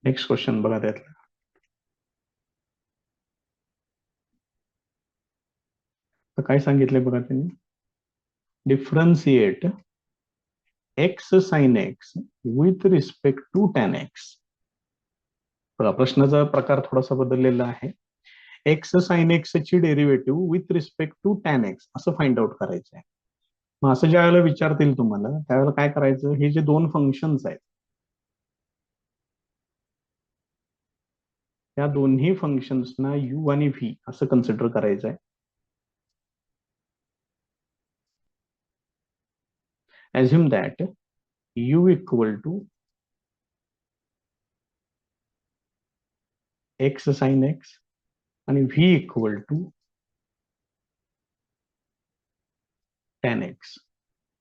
Next question बघा त्यातला. तर काय सांगितलंय बघा त्यांनी, differentiate x sine x with respect to tan x. बघा प्रश्नाचा प्रकार थोडासा बदललेला आहे. एक्स साइन एक्स ची derivative with respect to tan x असं फाइंड आउट करायचं आहे. मग असं ज्या वेळेला विचारतील तुम्हाला त्यावेळेला काय करायचं, हे जे दोन फंक्शन्स आहेत त्या दोन्ही फंक्शन्सना यू आणि व्ही असं कन्सिडर करायचं आहे. Assume that u equal to x sin x आणि v equal to tan x.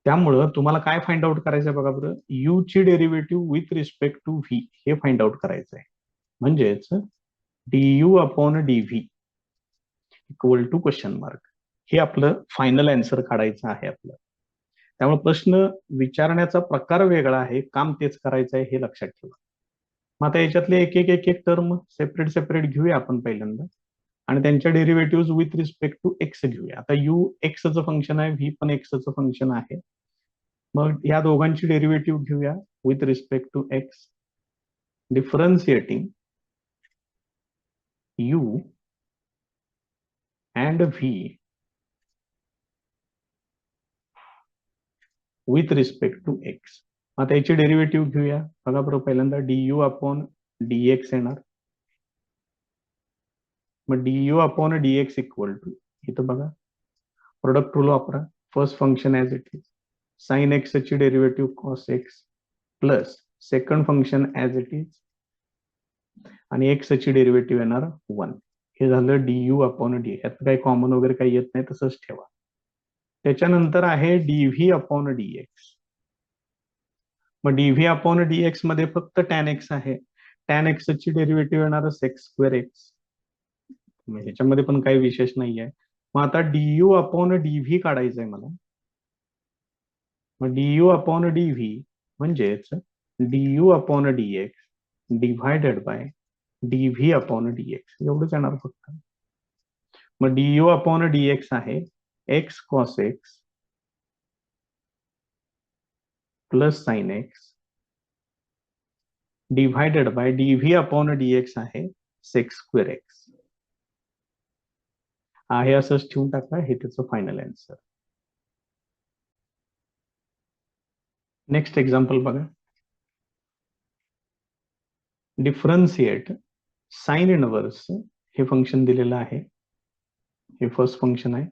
त्यामुळं तुम्हाला काय फाइंड आउट करायचं आहे बघा बरं, u ची derivative with respect to v हे फाइंड आउट करायचं आहे. म्हणजेच du upon dv equal to question mark, हे आपलं फायनल आन्सर काढायचं आहे आपलं. त्यामुळे प्रश्न विचारण्याचा प्रकार वेगळा आहे, काम तेच करायचं आहे हे लक्षात ठेवा. मग आता याच्यातले एक एक एक एक टर्म सेपरेट सेपरेट घेऊया आपण पहिल्यांदा आणि त्यांच्या derivative with respect to x घेऊया. आता यू एक्सचं फंक्शन आहे, व्ही पण एक्सचं फंक्शन आहे. मग या दोघांची डेरिव्हेटिव्ह घेऊया with respect to x. Differentiating u and v with respect to x. आता याची डेरिव्हेटिव्ह घेऊया. बघा बरोबर, पहिल्यांदा डीयू अपॉन डीएक्स येणार. मग DU upon d x equal to, इथं बघा प्रोडक्ट रूल वापरा. First function as it is, sine x ची derivative cos x plus second function as it is आणि एक्स ची डेरिव्हेटिव्ह येणार 1. हे झालं डीयू अपॉन डी. यात काही कॉमन वगैरे काही येत नाही, तसंच ठेवा. त्याच्यानंतर आहे डीव्ही अपॉन डीएक्स. मग डीव्ही अपॉन डीएक्स मध्ये फक्त टॅन एक्स आहे. टॅन एक्स ची डेरिव्हेटिव्ह येणार सेक्स स्क्वेअर एक्स. ह्याच्यामध्ये पण काही विशेष नाहीये. मग आता डीयू अपॉन डीव्ही काढायचंय मला. मग डीयू अपॉन डीव्ही म्हणजेच du upon dx divided by dv upon dx एवढंच येणार फक्त. मग डीयू अपॉन डीएक्स आहे x cos x plus sine x divided by dv upon dx आहे सेक्स स्क्वेअर एक्स. आहे असंच ठेवून टाका, हे त्याचं फायनल आन्सर. नेक्स्ट एक्झाम्पल बघा. डिफरन्शिएट साइन इनवर्स, हे फंक्शन दिलेलं आहे, हे फर्स्ट फंक्शन आहे,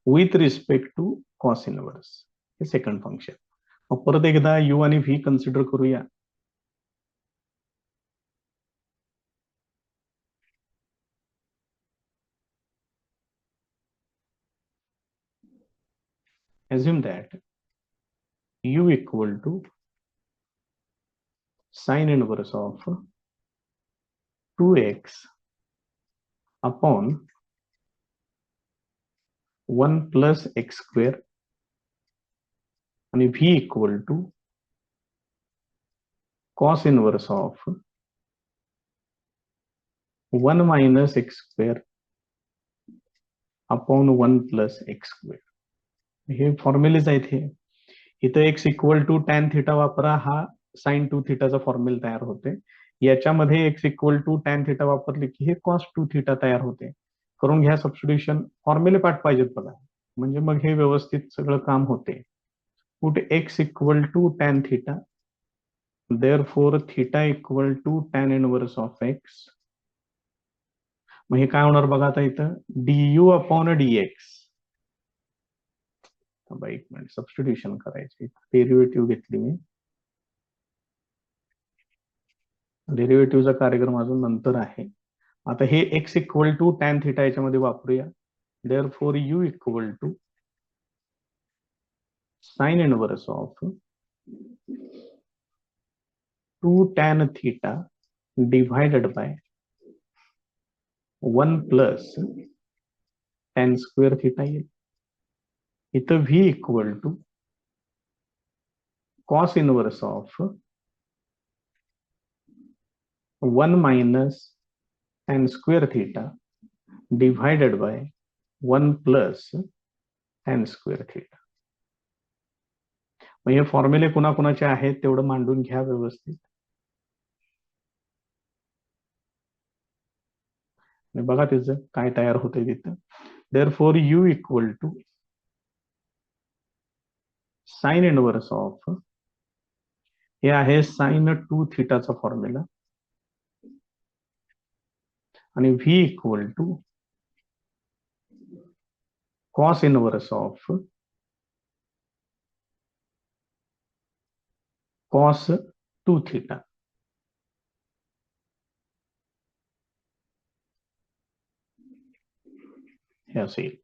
with respect to cos inverse, हे सेकंड फंक्शन. मग परत एकदा यू आणि व्ही कन्सिडर करूया. Assume that u equal to sin inverse of 2x upon 1 plus x square आणि v equal to cos inverse of 1 minus x square upon 1 plus x square. हे फॉर्म्युलेच आहेत. हे इथं x equal to tan theta वापरा, हा sine 2 थिटाचा formula तयार होते. याच्यामध्ये x equal to tan theta वापरले की हे कॉस 2 थिटा तयार होते. करून घ्या सबस्टिट्यूशन. फॉर्म्युले पाठ पाहिजेत बघा, म्हणजे मग हे व्यवस्थित सगळं काम होते. Put x equal to tan theta, therefore theta equal to tan inverse of x. मग हे काय होणार बघा आता इथं, डीयू अपॉन डीएक्स. एक मिनिट, सबस्टिट्यूशन करायचे. डेरिव्हेटिव्ह घेतली मी, डेरिव्हेटिव्हचा कार्यक्रम अजून नंतर आहे. आता हे x equal to tan theta याच्यामध्ये वापरूया. Therefore u equal to sine inverse of 2 tan theta divided by 1 plus tan square theta येईल. इथं v equal to cos inverse of 1 minus tan square theta divided by 1 plus tan square theta. मग हे फॉर्म्युले कुणाकुणाचे आहेत तेवढं मांडून घ्या व्यवस्थित. आणि बघा त्याचं काय तयार होतंय तिथं. Therefore u equal to sine inverse of, हे आहे साइन 2 थिटाचा फॉर्म्युला, आणि v equal to cos inverse of cos 2 theta. हे असेल.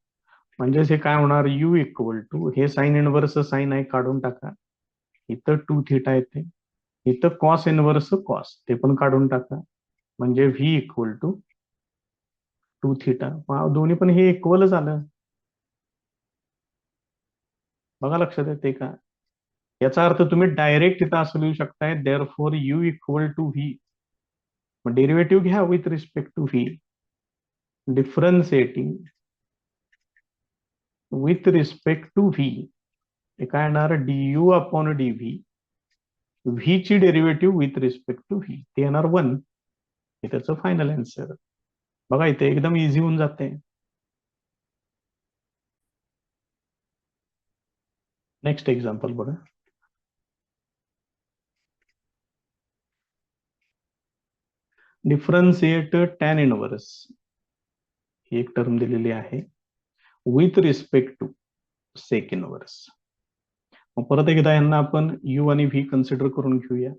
म्हणजेच हे काय होणार, यू इक्वल टू, हे साइन इनवर्स साइन आहे काढून टाका, इथं 2 थिटा येते, इथं कॉस इनवर्स कॉस ते पण काढून टाका, म्हणजे व्ही इक्वल टू 2 थिटा. दोन्ही पण हे इक्वलच आलं. बघा लक्षात येते का. याचा अर्थ तुम्ही डायरेक्ट इथं असं लिहू शकताय, therefore u equal to v, मग डेरिव्हेटिव्ह घ्या with respect to v, differentiating with respect to v, हे काय येणार, डीयू अपॉन डीव्ही, व्ही ची derivative with respect to v, ते येणार 1. हे त्याचं फायनल आन्सर. बघा इथे एकदम इझी होऊन जाते. नेक्स्ट एक्झाम्पल बघा. डिफरन्शिएट टॅन इनवर्स, ही एक टर्म दिलेली आहे, with respect to sec inverse. मग परत एकदा यांना आपण यू आणि व्ही कन्सिडर करून घेऊया.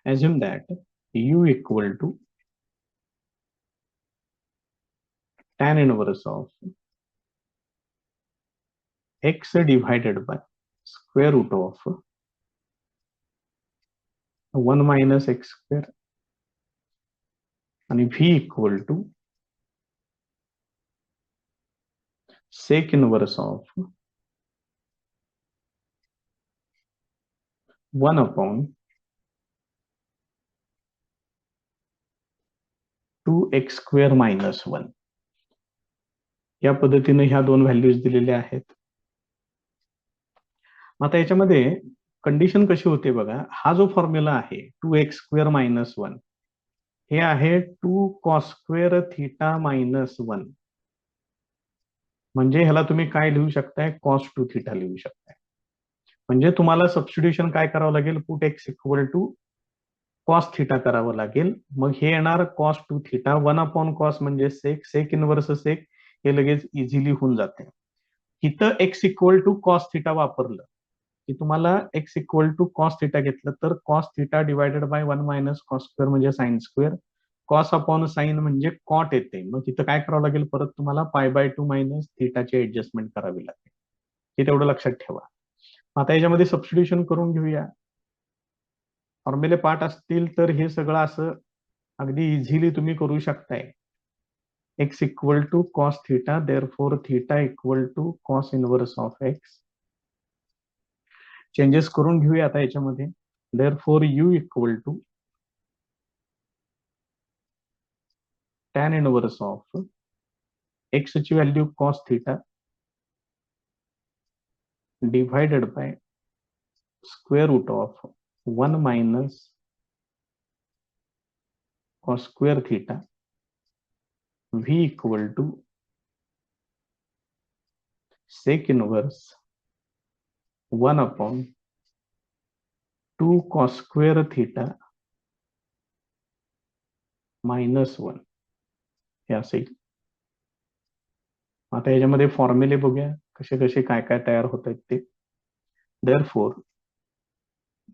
Assume that u equal to tan inverse of x divided by square root of 1 minus x square, and v equal to sec inverse of 1 upon 2x square minus 1. या पद्धतीने ह्या दोन values दिलेल्या आहेत. आता याच्यामध्ये कंडिशन कशी होते बघा. हा जो फॉर्म्युला आहे 2x स्क्वेअर मायनस 1, हे आहे 2 कॉस स्क्वेअर थिटा मायनस 1, म्हणजे ह्याला तुम्ही काय लिहू शकताय, कॉस 2 थिटा लिहू शकताय. म्हणजे तुम्हाला सबस्टिट्यूशन काय करावं लागेल, put x equal to cos theta करावं लागेल. मग हे येणार कॉस 2 थिटा, 1 अपॉन कॉस म्हणजे सेक, सेक इनवर्स सेक, हे लगेच इझिली होऊन जाते. इथं x equal to cos theta वापरलं की तुम्हाला x equal to cos theta घेतलं तर cos theta divided by 1 minus cos square म्हणजे sine square, cos upon sine म्हणजे कॉट येते. मग तिथं काय करावं लागेल, परत तुम्हाला π/2 मायनस थिटाची ऍडजस्टमेंट करावी लागेल. हे तेवढं लक्षात ठेवा. आता याच्यामध्ये सबस्टिट्यूशन करून घेऊया. फॉर्म्युले पार्ट असतील तर हे सगळं असं अगदी इझिली तुम्ही करू शकताय. X equal to cos theta, therefore theta equal to cos inverse of x. Changes करून घेऊया आता याच्यामध्ये. Therefore u equal to tan inverse of x ची value cos theta divided by square root of 1 minus cos square theta, v equal to sec inverse 1 upon 2 cos square theta minus 1, हे असेल. आता याच्यामध्ये फॉर्म्युले बघूया कसे कसे काय काय तयार होत आहेत ते. Therefore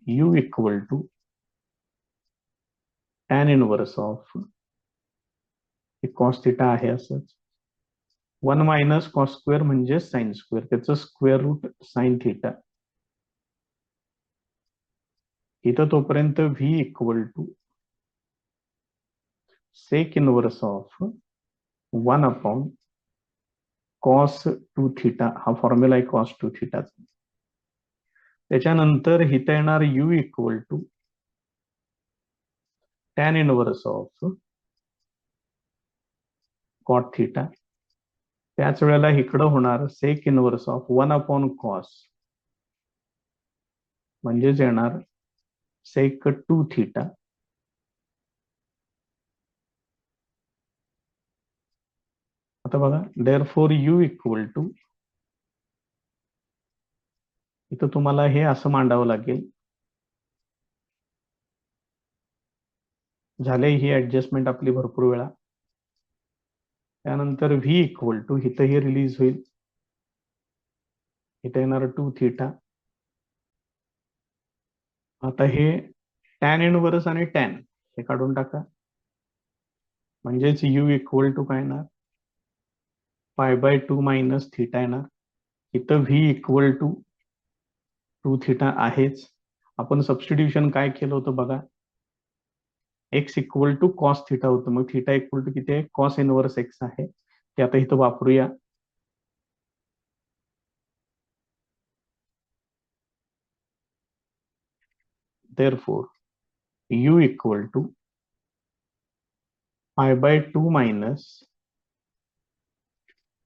u equal to tan inverse of, cos theta आहे असंच, 1 मायनस कॉस स्क्वेअर म्हणजे साइन स्क्वेअर, त्याचं स्क्वेअर रूट साइन थिटा. इथं तोपर्यंत v equal to sec inverse of 1 upon cos two theta, हा फॉर्म्युला आहे कॉस टू थिटाचा. त्याच्यानंतर इथं येणार u equal to tan inverse of cot theta. त्याच वेळेला इकडं होणार सेक इनवर्स ऑफ 1 कॉस, म्हणजेच येणार सेक टू थिटा. आता बघा, therefore u equal to, इथं तुम्हाला हे असं मांडावं लागेल. झाले ही ऍडजस्टमेंट आपली भरपूर वेळा. त्यानंतर व्ही इक्वल टू, इथं हे रिलीज होईल, इथं येणार टू थिटा. आता हे टॅन इनवर्स आणि टॅन हे काढून टाका, म्हणजेच यू इक्वल टू काय येणार, पाय बाय टू मायनस थिटा येणार. इथं v equal to two theta आहेच. आपण सबस्टिट्यूशन काय केलं होतं बघा, x equal to cos theta होतं, मग थिटा इक्वल टू किती आहे, कॉस इनवर्स एक्स आहे. ते आता इथं वापरूया. Therefore, u equal to pi by 2 minus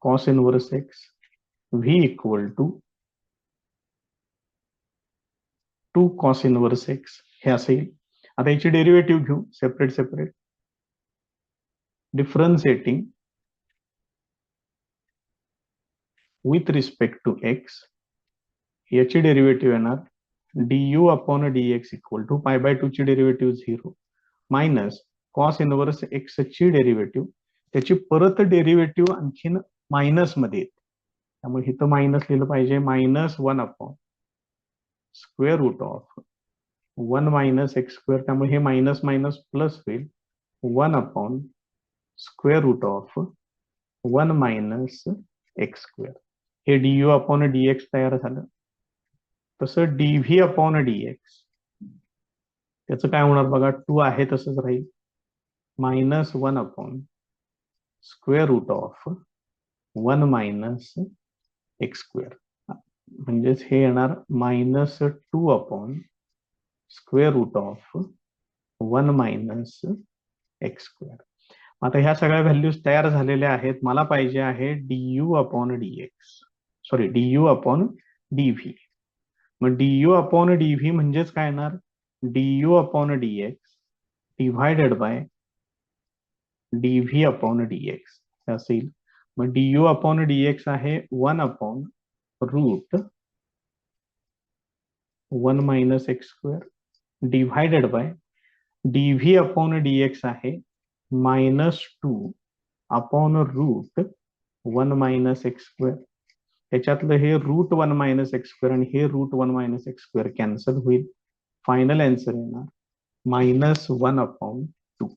cos inverse x, v equal to 2 cos inverse x हे असेल. आता याची डेरिव्हेटिव्ह घेऊ separate separate. Differentiating with respect to x, याची डेरिव्हेटिव्ह येणार du upon dx equal to pi by two ची derivative 0 minus cos inverse x ची derivative, त्याची परत डेरिव्हेटिव्ह आणखीन मायनस मध्ये येते, त्यामुळे इथं मायनस लिहिलं पाहिजे, minus 1 upon square root of 1 minus x square, त्यामुळे हे मायनस मायनस प्लस होईल, 1 upon square root of 1 minus x square. हे du अपॉन dx तयार झालं. तसं dv अपॉन dx त्याचं काय होणार बघा, 2 आहे तसंच राहील, minus 1 upon square root of 1 minus x square, म्हणजेच हे येणार minus 2 upon square root of 1 minus x square. आता ह्या सगळ्या व्हॅल्यूज तयार झालेल्या आहेत. मला पाहिजे आहे du upon dx, sorry du upon dv. मग du अपॉन dv म्हणजेच काय येणार, du upon dx divided by dv upon dx हे असेल. मग du अपॉन dx आहे 1 upon root 1 minus x square divided by dv upon dx आहे minus 2 upon root 1 minus x square. त्याच्यातलं हे रूट 1 मायनस एक्स स्क्वेअर आणि हे root 1 minus x square cancel होईल. फायनल आन्सर येणार मायनस 1 अपॉन 2.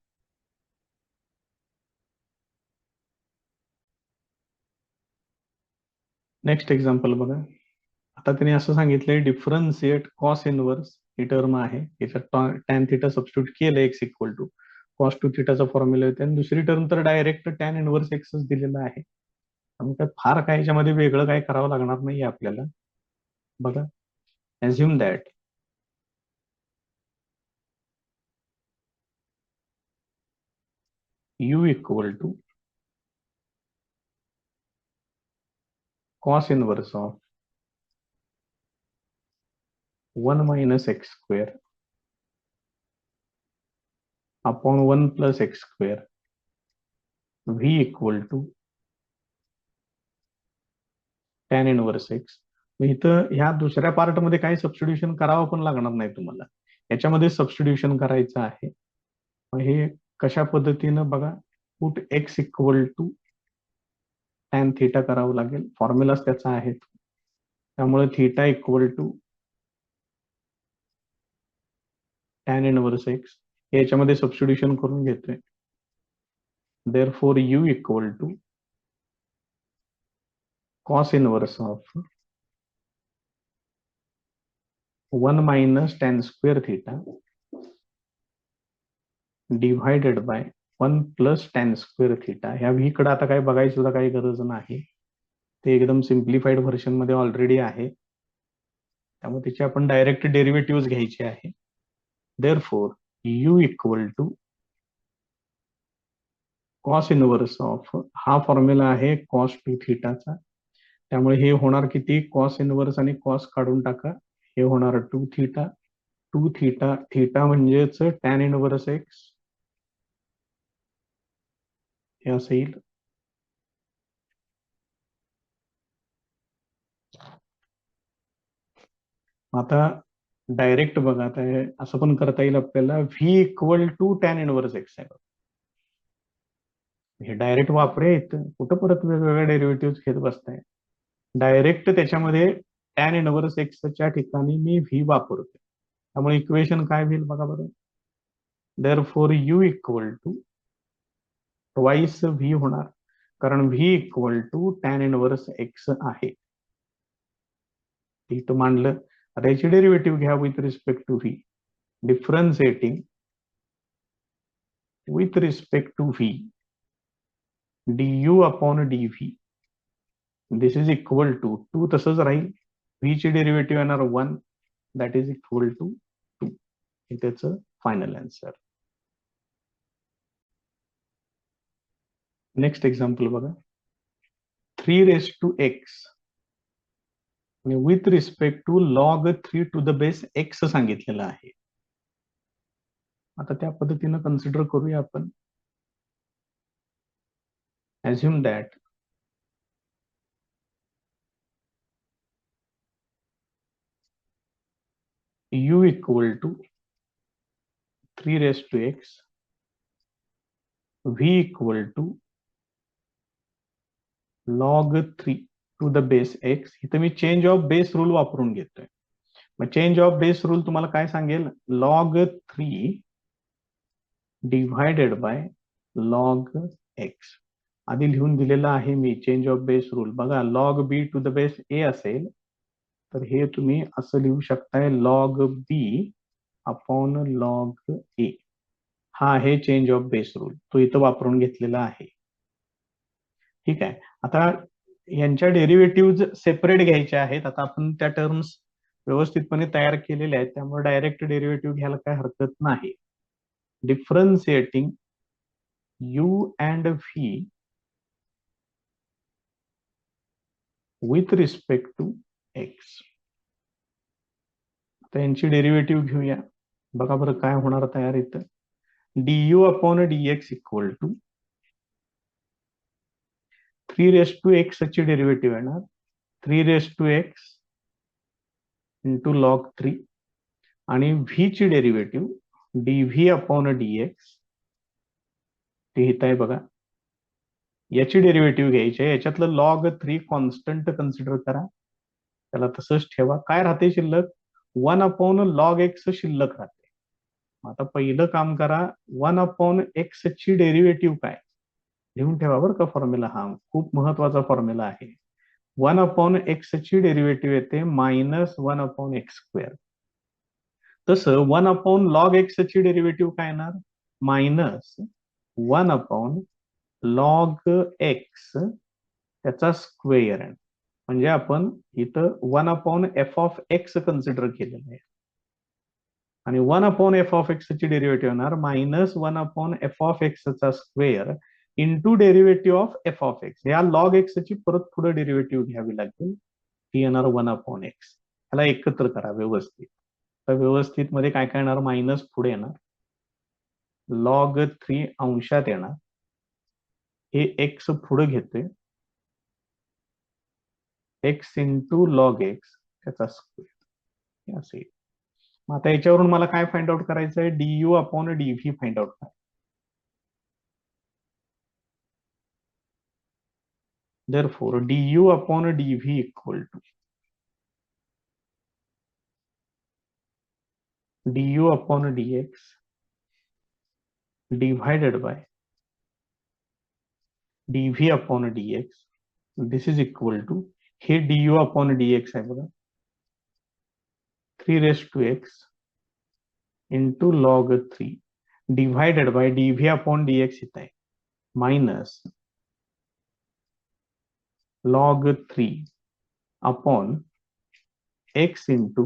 नेक्स्ट एक्झाम्पल बघा. आता त्यांनी असं सांगितलंय डिफरन्शिएट कॉस इनवर्स, ही टर्म आहे, याच्यात टॅन थिटा सबस्टिट्यूट केलं, x equal to cos two थिटाचा फॉर्म्युला येते, आणि दुसरी टर्म तर डायरेक्ट टॅन इनवर्स एक्सच दिलेला आहे. त्यामुळे फार काय याच्यामध्ये वेगळं काय करावं लागणार नाही आपल्याला. बघा, assume that u equal to cos inverse of 1 minus x square upon 1 plus x square, v equal to tan inverse x. इथं ह्या दुसऱ्या पार्ट मध्ये काही सबस्टिट्यूशन करावं पण लागणार नाही तुम्हाला, याच्यामध्ये सबस्टिट्यूशन करायचं आहे. हे कशा पद्धतीनं बघा, put x equal to tan theta करावं लागेल, फॉर्म्युलाच त्याचा आहे. त्यामुळे theta equal to tan inverse x याच्यामध्ये सबस्टिट्यूशन करून घेतोय. Therefore u equal to cos inverse of 1 minus tan square theta divided by 1 plus tan square theta. ह्या व्ही कडे आता काही बघायची सुद्धा काही गरज नाही. ते एकदम सिम्प्लिफाईड व्हर्जन मध्ये ऑलरेडी आहे, त्यामुळे त्याची आपण डायरेक्ट डेरिव्हेटिव्ह घ्यायची आहे. Therefore u equal to cos inverse of, हा फॉर्म्युला आहे कॉस टू थिटाचा, त्यामुळे हे होणार किती, कॉस इनव्हर्स आणि कॉस काढून टाका, हे होणार two theta. Two theta, theta म्हणजेच टॅन इनव्हर्स एक्स, हे असं येईल. आता डायरेक्ट बघा, आता असं पण करता येईल आपल्याला, v equal to tan inverse x आहे. हे डायरेक्ट वापरेत, कुठं परत वेगवेगळ्या डेरिव्हेटिव्ह घेत बसताय. डायरेक्ट त्याच्यामध्ये टॅन इनव्हर्स एक्सच्या ठिकाणी मी व्ही वापरतो, त्यामुळे इक्वेशन काय होईल बघा बरं. Therefore u equal to twice v होणार, कारण v equal to tan inverse x आहे. इथं मांडलं. आता याची डेरिव्हेटिव्ह घ्या with respect to v. Differentiating with respect to v du upon dv, this is equal to two, तसंच राहील. व्ही ची डेरिव्हेटिव्ह येणार 1, दॅट इज इक्वल टू 2. हे त्याचं फायनल आन्सर. नेक्स्ट एक्झाम्पल बघा. 3x with respect to log 3 to the base x सांगितलेलं आहे. आता त्या पद्धतीनं कन्सिडर करूया आपण. assume that u equal to 3 raised to x, v equal to log 3 to the base x. इथं मी चेंज ऑफ बेस रूल वापरून घेतोय. मग चेंज ऑफ बेस रूल तुम्हाला काय सांगेल, log 3 divided by log x. आधी लिहून दिलेला आहे मी चेंज ऑफ बेस रूल बघा. log b to the base a असेल तर हे तुम्ही असं लिहू शकताय, log b upon log a. हा आहे चेंज ऑफ बेस रूल, तो इथं वापरून घेतलेला आहे. ठीक आहे. आता यांच्या डेरिव्हेटिव्ह सेपरेट घ्यायच्या आहेत. आता आपण त्या टर्म्स व्यवस्थितपणे तयार केलेल्या आहेत, त्यामुळे डायरेक्ट डेरिव्हेटिव्ह घ्यायला काय हरकत नाही. Differentiating u and v with respect to x. आता यांची डेरिव्हेटिव्ह घेऊया. बघा बरं काय होणार तयार इथं. du upon dx equal to 3 raise to x ची डेरिव्हेटिव्ह येणार 3 raise to x into log 3, आणि व्ही ची डेरिव्हेटिव्ह dv अपॉन dx, ते इथं आहे बघा. याची डेरिव्हेटिव्ह घ्यायची आहे. याच्यातलं लॉग 3 कॉन्स्टंट कन्सिडर करा, त्याला तसंच ठेवा. काय राहते शिल्लक, 1 अपॉन लॉग एक्स शिल्लक राहते. आता पहिलं काम करा, 1 अपॉन एक्स ची डेरिव्हेटिव्ह काय लिहून ठेवा बरं का. फॉर्म्युला हा खूप महत्वाचा फॉर्म्युला आहे. 1 अपॉन एक्स ची डेरिव्हेटिव्ह येते -1 अपॉन एक्स स्क्वेअर. तसं 1 अपॉन लॉग एक्स ची डेरिव्हेटिव्ह काय येणार, -1 अपॉन लॉग एक्स त्याचा स्क्वेअर. म्हणजे आपण इथं 1 upon F of x consider केलेलं आहे, आणि 1 अपॉन एफ ऑफ एक्स ची डेरिव्हेटिव्ह येणार -1 अपॉन एफ ऑफ एक्सचा square into derivative of F of x. या लॉग एक्स ची परत पुढे डेरिव्हेटिव्ह घ्यावी लागेल, ती येणार 1 अपॉन एक्स. ह्याला एकत्र करा व्यवस्थित. तर व्यवस्थित मध्ये काय काय येणार, मायनस पुढे येणार, लॉग 3 अंशात येणार, हे एक्स पुढे घेतोय, एक्स इंटू लॉग एक्स त्याचा स्क्वेअर असेल. आता याच्यावरून मला काय फाइंड आउट करायचं आहे, du upon dv find out करा. Therefore du upon dv equal to du upon dx divided by dv upon dx. This is equal to, हे du upon dx आहे बघा, 3 raised to x into log 3 divided by dv upon dx इथं आहे, minus log 3 upon x into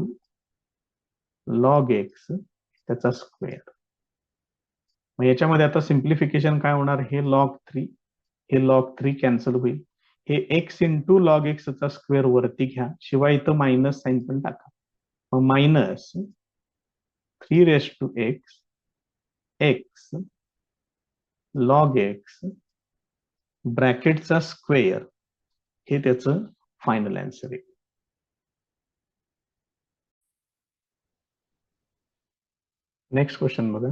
log x त्याचा square. मग याच्यामध्ये आता simplification काय होणार, हे लॉग 3 कॅन्सल होईल, हे एक्स इंटू लॉग एक्सचा स्क्वेअर वरती घ्या, शिवाय इथं मायनस साइन पण टाका. मग मायनस 3 एक्स लॉग एक्स ब्रॅकेटचा स्क्वेअर हे त्याचं फायनल आन्सर आहे. नेक्स्ट क्वेश्चन बघा.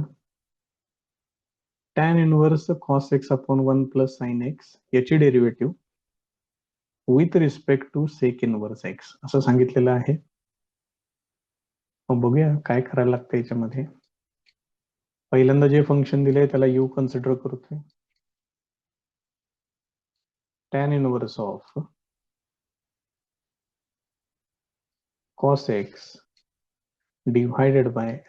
tan इनवर्स cos x upon 1 plus sine x याची derivative with respect to sec inverse x असं सांगितलेलं आहे. मग बघूया काय करायला लागतं याच्यामध्ये. पहिल्यांदा जे फंक्शन दिलंय त्याला u कन्सिडर करतोय. tan inverse of cos x divided by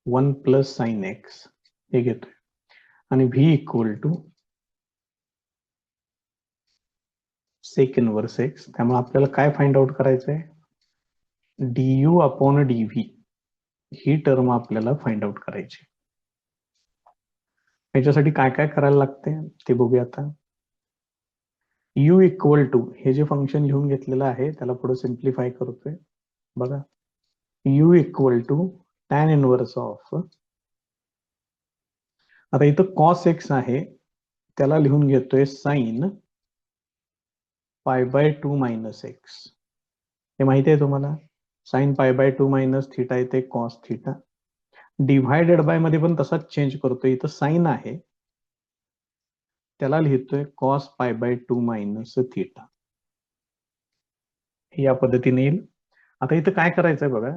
1 plus sine x हे घेतोय आणि v equal to sec inverse x. त्यामुळे आपल्याला काय फाइंड आउट करायचं आहे, du अपॉन dv ही टर्म आपल्याला फाइंड आउट करायची. याच्यासाठी काय काय करायला लागते ते बघूया आता. u इक्वल टू हे जे फंक्शन लिहून घेतलेलं आहे त्याला पुढे सिम्प्लिफाय करतोय. बघा u equal to tan inverse of, आता इथं cos x आहे त्याला लिहून घेतोय sign pi by 2 minus x. हे माहिती आहे तुम्हाला, sine pi by 2 minus theta येते कॉस थिटा. डिव्हायडेड बाय मध्ये पण तसाच चेंज करतोय, इथं साइन आहे त्याला लिहितोय cos pi by 2 minus theta. या पद्धतीने येईल. आता इथं काय करायचंय बघा,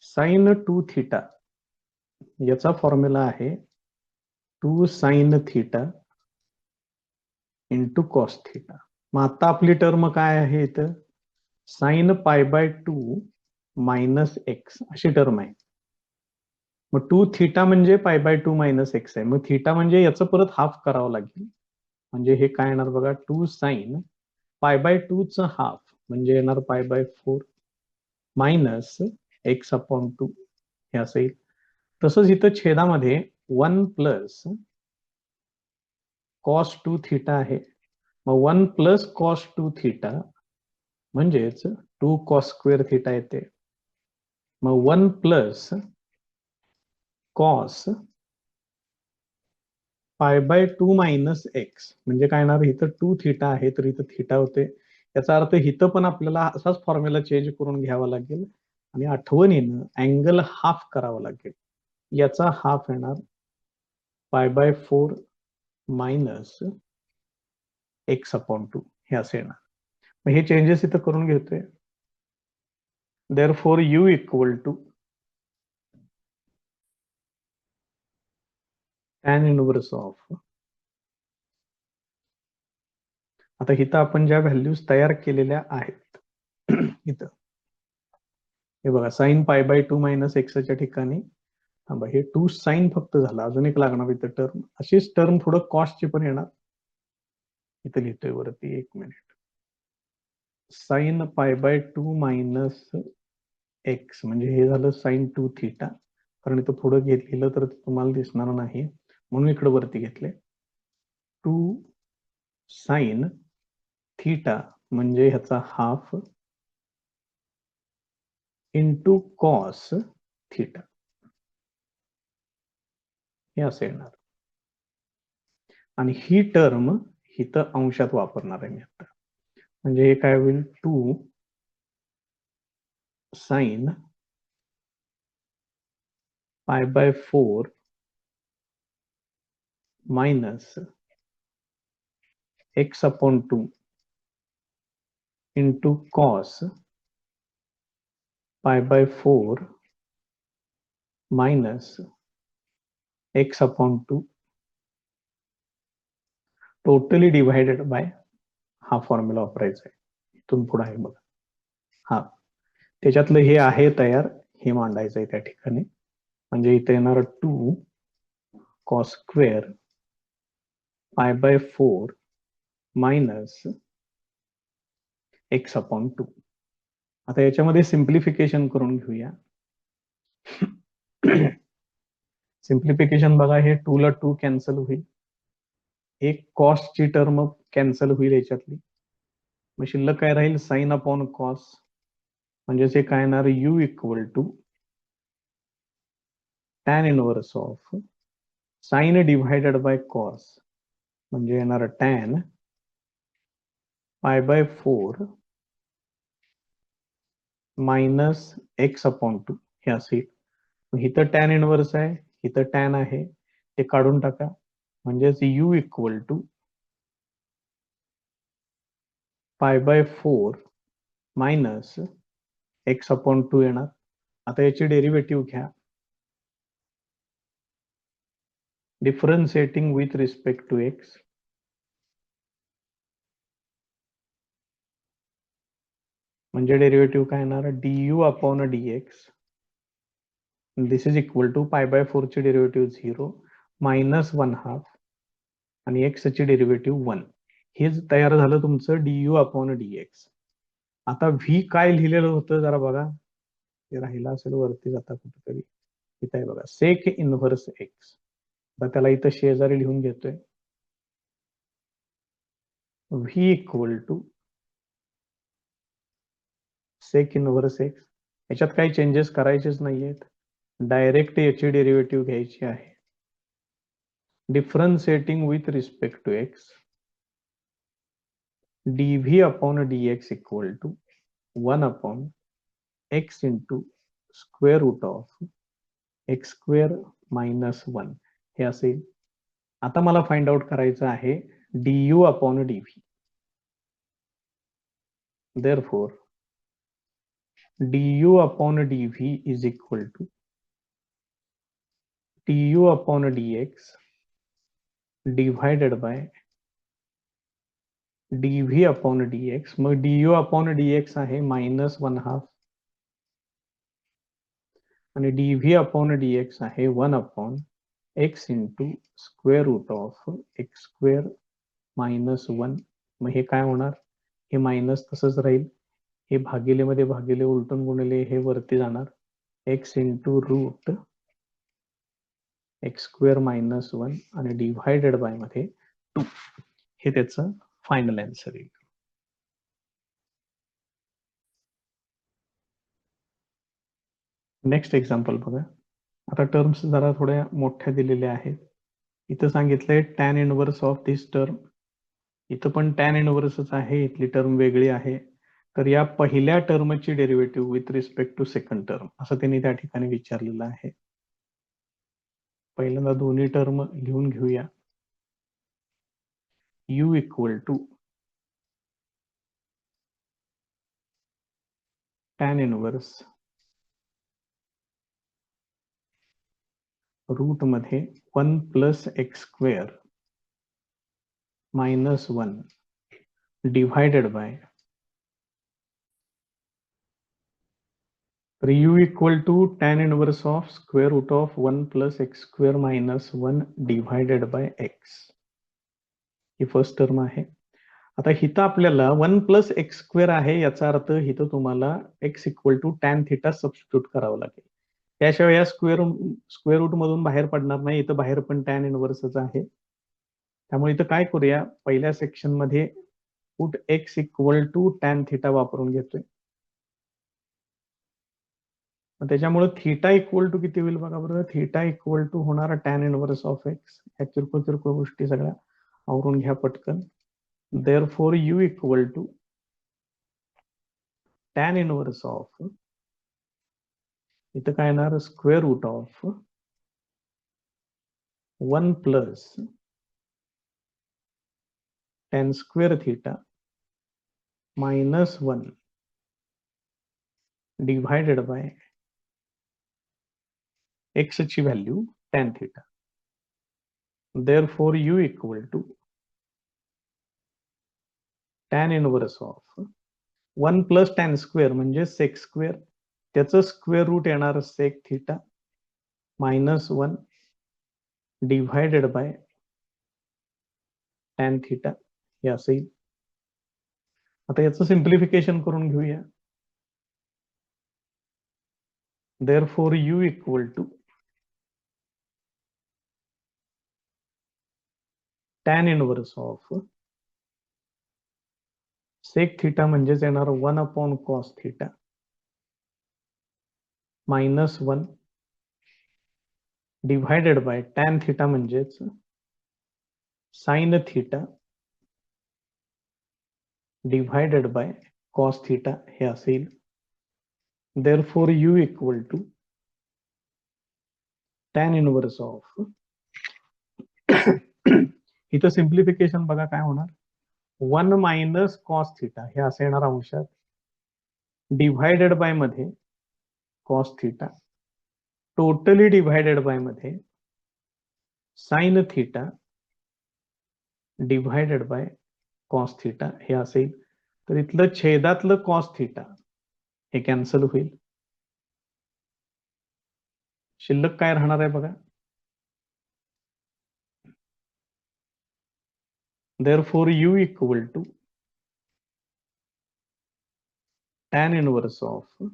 साइन 2 थिटा याचा फॉर्म्युला आहे 2 sine theta into cos theta. मग आता आपली टर्म काय आहे, इथं sine pi by 2 minus x अशी टर्म आहे. मग 2 थिटा म्हणजे पाय बाय 2 मायनस एक्स आहे. मग थिटा म्हणजे याचं परत हाफ करावं लागेल. म्हणजे हे काय येणार बघा, 2 साइन पाय बाय 2 च हाफ म्हणजे येणार पाय बाय 4 मायनस एक्स अपॉन 2 हे असं येईल. तसंच इथं छेदामध्ये 1 प्लस कॉस 2 थिटा आहे. मग 1 प्लस कॉस 2 थिटा म्हणजेच 2 कॉस स्क्वेअर थिटा येते. मग 1 plus cos pi by 2 minus x म्हणजे काय येणार, इथं 2 थिटा आहे तर इथं थिटा होते. याचा अर्थ इथं पण आपल्याला असाच फॉर्म्युला चेंज करून घ्यावा लागेल आणि आठवणीनं अँगल हाफ करावा लागेल. याचा हाफ येणार पाय बाय 4 मायनस एक्स अपॉन 2 हे असे येणार. मग हे चेंजेस इथं करून घेतोय. Therefore u equal to tan inverse of, आता इथं आपण ज्या व्हॅल्यूज तयार केलेल्या आहेत इथं हे बघा, साइन पाय बाय 2 मायनस एक्सच्या ठिकाणी थांबा, हे 2 साइन फक्त झालं, अजून एक लागणार इथं टर्म. अशीच टर्म पुढं कॉस्टची पण येणार. इथं लिहितोय वरती, एक minute, sine pi by 2 minus x म्हणजे हे झालं साइन 2 थिटा. कारण इथं पुढं घेतलेलं तर तुम्हाला दिसणार नाही म्हणून इकडे वरती घेतले. 2 साइन थिटा म्हणजे ह्याचा हाफ इंटू कॉस थिटा हे असं येणार. आणि ही टर्म इथं अंशात वापरणार आहे मी आता. म्हणजे हे काय होईल, 2 sine pi by 4 minus x upon 2 into cos pi by 4 minus x upon 2 totally divided by हा फॉर्म्युला वापरायचा आहे. इथून पुढे आहे बघा हा, त्याच्यातलं हे आहे तयार, हे मांडायचं आहे त्या ठिकाणी. म्हणजे इथे येणार 2 कॉस स्क्वेअर π/4 मायनस x/2. आता याच्यामध्ये सिम्प्लिफिकेशन करून घेऊया. सिम्प्लिफिकेशन बघा, हे 2 ला 2 कॅन्सल होईल, एक कॉसची टर्म कॅन्सल होईल याच्यातली, मग शिल्लक काय राहील साइन अपॉन कॉस, म्हणजेच हे काय येणार u equal to tan inverse of sine divided by cos, म्हणजे येणार टॅन π/4 मायनस x/2 हे असेल. इथं टॅन इनव्हर्स आहे, इथं टॅन आहे, ते काढून टाका, म्हणजेच u equal to π/4 minus x/2 येणार. आता याची डेरिव्हेटिव्ह घ्या, differentiating with respect to x, म्हणजे डेरिव्हेटिव्ह काय येणार du/dx, this is equal to π/4 ची डेरिव्हेटिव्ह 0 मायनस 1/2 आणि x ची डेरिव्हेटिव्ह 1. हेच तयार झालं तुमचं du/dx. आता v काय लिहिलेलं होतं जरा बघा, ते राहिलं असेल वरती जाता कुठेतरी, इथं आहे बघा, सेक इनव्हर्स x. आता त्याला इथं शेजारी लिहून घेतोय, v equal to sec inverse x. याच्यात काही चेंजेस करायचेच नाहीयेत, डायरेक्ट याची डेरिव्हेटिव्ह घ्यायची आहे. Differentiating with respect to x, dv/dx equal to 1/x into square root of x² minus 1 हे असेल. आता मला फाइंड आउट करायचं आहे du/dv. therefore du/dv is equal to du/dx divided by dv/dx. मग du/dx आहे मायनस 1/2 आणि dv/dx आहे 1/x into square root of x² minus 1. मग हे काय होणार, हे मायनस तसंच राहील, हे भागिले मध्ये भागिले उलटून गुणिले हे वरती जाणार, x into route x² minus 1 आणि डिव्हायडेड बाय मध्ये 2. हे त्याचं फायनल आन्सर येईल. नेक्स्ट एक्झाम्पल बघा. आता टर्म्स जरा थोड्या मोठ्या दिलेल्या आहेत. इथं सांगितलंय tan inverse of this term, इथं पण टॅन इनव्हर्सच आहे, इथली टर्म वेगळी आहे. तर या पहिल्या टर्मची derivative with respect to second term असं त्यांनी त्या ठिकाणी विचारलेलं आहे. पहिल्यांदा दोन्ही टर्म लिहून घेऊया. u equal to tan inverse root मध्ये 1 plus x² minus 1 divided by, तर u equal to tan inverse of square root of 1 plus x² minus 1 divided by x. ही फर्स्ट टर्म आहे. आता हिथं आपल्याला 1 प्लस x² आहे, याचा अर्थ इथं तुम्हाला x equal to tan theta substitute करावं लागेल, त्याशिवाय या स्क्वेअर रूट मधून बाहेर पडणार नाही. इथं बाहेर पण टॅन इनव्हर्सच आहे, त्यामुळे इथं काय करूया, पहिल्या सेक्शन मध्ये put x equal to tan theta वापरून घेतोय. त्याच्यामुळे थिटा इक्वल टू किती होईल बघा बरं, थिटा इक्वल टू होणार टॅन इनव्हर्स ऑफ एक्स. ह्या किरकोळ गोष्टी सगळ्या आवरून घ्या पटकन. therefore u equal to tan inverse of, इथं काय येणार square root of 1 plus tan square theta minus 1 divided by x ची value tan theta. therefore u equal to tan inverse of 1 plus tan square म्हणजे sec square, त्याचं square root येणार sec theta minus 1 divided by tan theta हे असं येईल. आता याचं simplification करून घेऊया. Therefore u equal to tan inverse of sec theta म्हणजेच येणार 1 cos theta -1 divided by tan theta म्हणजेच sin theta divided by cos theta हे असेल. Therefore u equal to tan inverse of इथं सिम्प्लिफिकेशन बघा काय होणार. 1 - cos theta हे असं येणार अंशात डिव्हायडेड बाय मध्ये cos theta totally divided by मध्ये sin theta divided by cos theta हे असेल. तर इथलं छेदातलं cos theta हे कॅन्सल होईल. शिल्लक काय राहणार आहे बघा. Therefore u equal to tan inverse of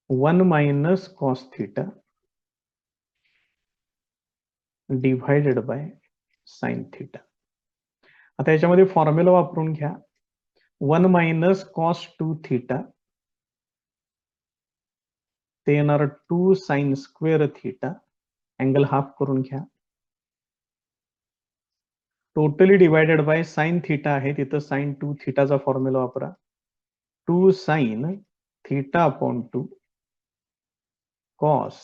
1 - cos theta divided by sin theta. आता याच्यामध्ये फॉर्म्युला वापरून घ्या. 1 - cos 2 theta ते येणार 2 sin square theta angle half करून घ्या. Totally divided bye sin theta आहे तिथं sin 2 थीटाचा फॉर्म्युला वापरा. 2 sin theta upon 2 cos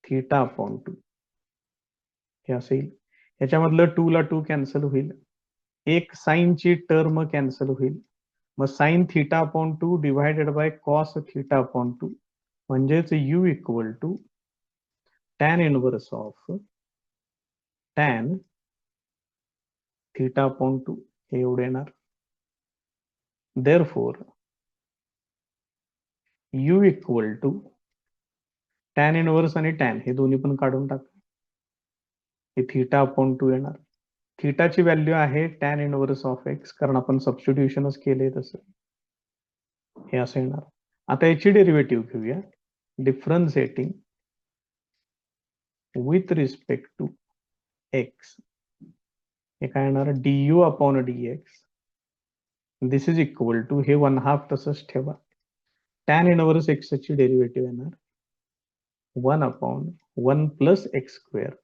theta upon 2 हे असेल. याच्यामधलं 2 ला 2 कॅन्सल होईल. एक sin ची टर्म कॅन्सल होईल. मग sin theta upon 2 divided by cos theta upon 2 म्हणजेच u equal to tan inverse of tan theta upon 2 हे एवढे येणार. Therefore u equal to tan inverse आणि tan हे दोन्ही पण काढून टाका. हे थीटा अपॉन 2 येणार. थीटाची व्हॅल्यू आहे tan इनवर्स ऑफ x कारण आपण सबस्टिट्यूशनच केले तसं हे असं येणार. आता याची डेरिव्हेटिव्ह घेऊया. Differentiating with respect to x हे काय येणार du upon dx this is equal to हे 1/2 तसंच ठेवा. tan इनवर्स x ची डेरिव्हेटिव्ह येणार 1/1 प्लस एक्स स्क्वेअर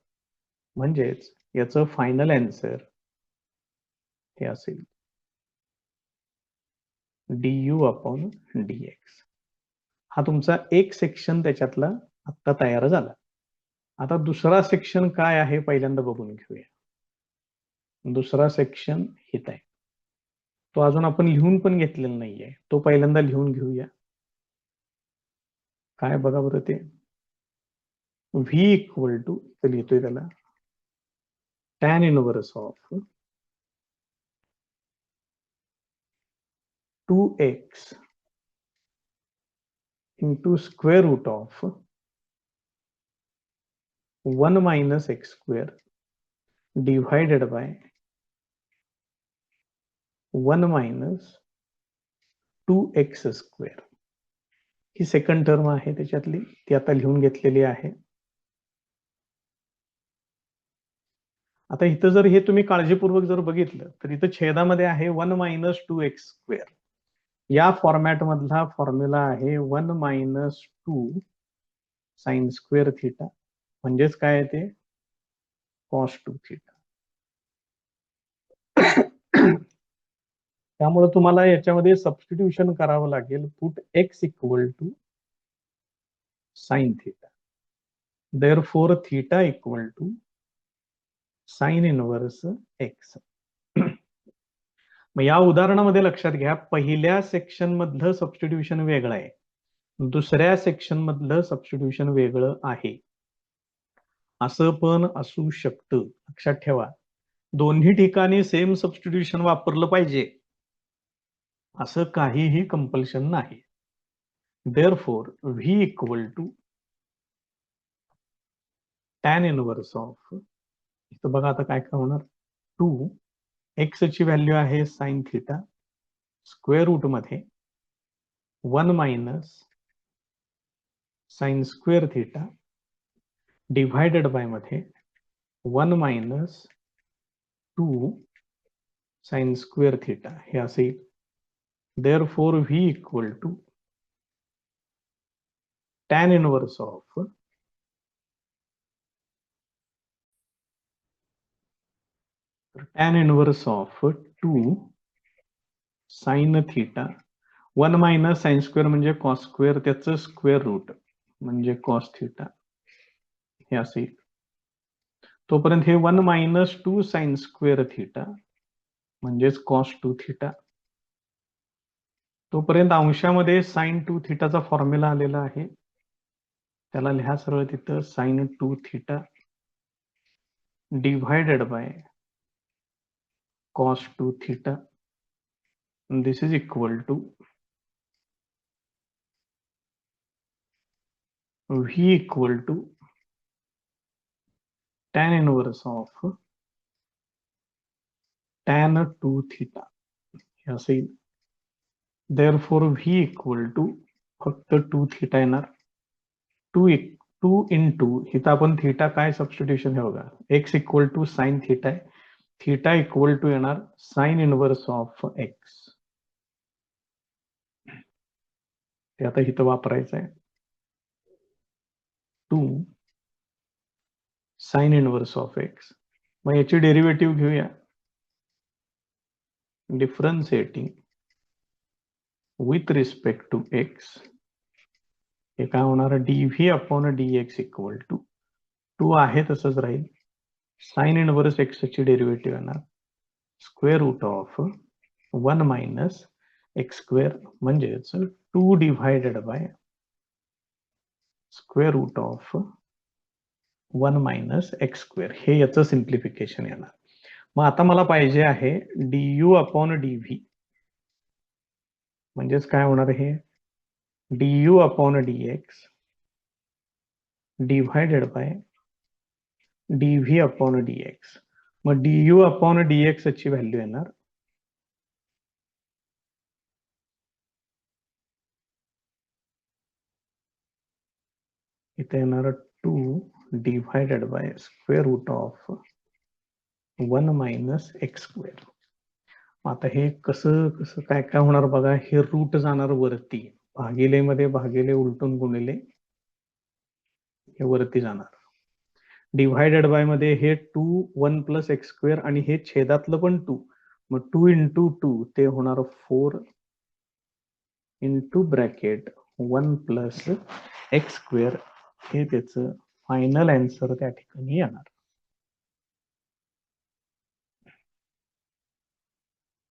म्हणजेच याचं फायनल आन्सर हे असेल du अपॉन dx. हा तुमचा एक सेक्शन त्याच्यातला आता तयार झाला. आता दुसरा सेक्शन काय आहे पहिल्यांदा बघून घेऊया. दुसरा सेक्शन हित आहे. तो अजून आपण लिहून पण घेतलेला नाहीये. तो पहिल्यांदा लिहून घेऊया. काय बघा बरं ते v इक्वल टू लिहितोय त्याला tan inverse of 2x into square root of 1 minus x square divided by 1 minus 2x square. He second term आहे त्याच्यातली ती आता लिहून घेतलेली आहे. आता इथं जर हे तुम्ही काळजीपूर्वक जर बघितलं तर इथं छेदामध्ये आहे 1 minus 2x square. या फॉर्मॅट मधला फॉर्म्युला आहे 1 minus 2 sin स्क्वेअर थिटा म्हणजेच काय आहे ते cos 2 थिटा. त्यामुळे तुम्हाला याच्यामध्ये सबस्टिट्यूशन करावं लागेल. Put x equal to sine theta. Therefore theta equal to sine inverse x. मग या उदाहरणामध्ये लक्षात घ्या पहिल्या सेक्शन मधलं सबस्टिट्यूशन वेगळं आहे. दुसऱ्या सेक्शन मधलं सबस्टिट्यूशन वेगळं आहे. असं पण असू शकतं. लक्षात ठेवा दोन्ही ठिकाणी सेम सबस्टिट्यूशन वापरलं पाहिजे असं काहीही कंपल्शन नाही. Therefore v equal to tan inverse of इथं बघा आता काय काय होणार 2 x ची व्हॅल्यू आहे साइन थिटा स्क्वेअर रूट मध्ये 1 minus sine square theta divided by मध्ये 1 मायनस 2 साइन स्क्वेअर थिटा हे असे येईल. Therefore v equal to tan inverse of tan inverse of 2 sine theta 1 minus sine square म्हणजे cos square त्याचं square root म्हणजे cos theta हे असे येईल. तोपर्यंत हे 1 मायनस 2 साइन स्क्वेअर थिटा म्हणजेच कॉस 2 थिटा. तोपर्यंत अंशामध्ये साइन 2 थिटाचा फॉर्म्युला आलेला आहे, त्याला लिहा सरळ तिथं sine 2 theta divided by cos 2 theta. This is equal to v equal to tan inverse of tan 2 theta हे असे येईल. देअरफॉर v इक्वल टू फक्त 2 थिटा येणार. 2 इंटू इथं आपण थिटा काय सबस्टिट्यूशन हे बघा x equal to sine theta आहे. थिटा इक्वल टू येणार साइन इनवर्स ऑफ x. ते आता इथं वापरायचं आहे 2 साइन इनवर्स ऑफ x. मग याची डेरिव्हेटिव्ह घेऊया. Differentiating with respect to x हे काय होणार dv upon dx equal to 2 आहे तसंच राहील साइन इनवर्स x ची डेरिव्हेटिव्ह येणार square root of 1 minus x square म्हणजेच 2 divided by square root of 1 minus x square हे याचं सिम्प्लिफिकेशन येणार. मग आता मला पाहिजे आहे du अपॉन dv म्हणजेच काय होणार हे du upon dx divided by dv upon dx. मग du अपॉन dx ची व्हॅल्यू येणार इथे येणार 2 divided by square root of 1 minus x square. आता हे कसं कसं काय काय होणार बघा. हे रूट जाणार वरती भागिले मध्ये भागिले उलटून गुणिले हे वरती जाणार. डिव्हायडेड बाय मध्ये हे 2 1 प्लस एक्स स्क्वेअर आणि हे छेदातलं पण 2 मग 2 इंटू 2 ते होणार 4 into bracket 1 plus x square हे त्याचं फायनल आन्सर त्या ठिकाणी येणार.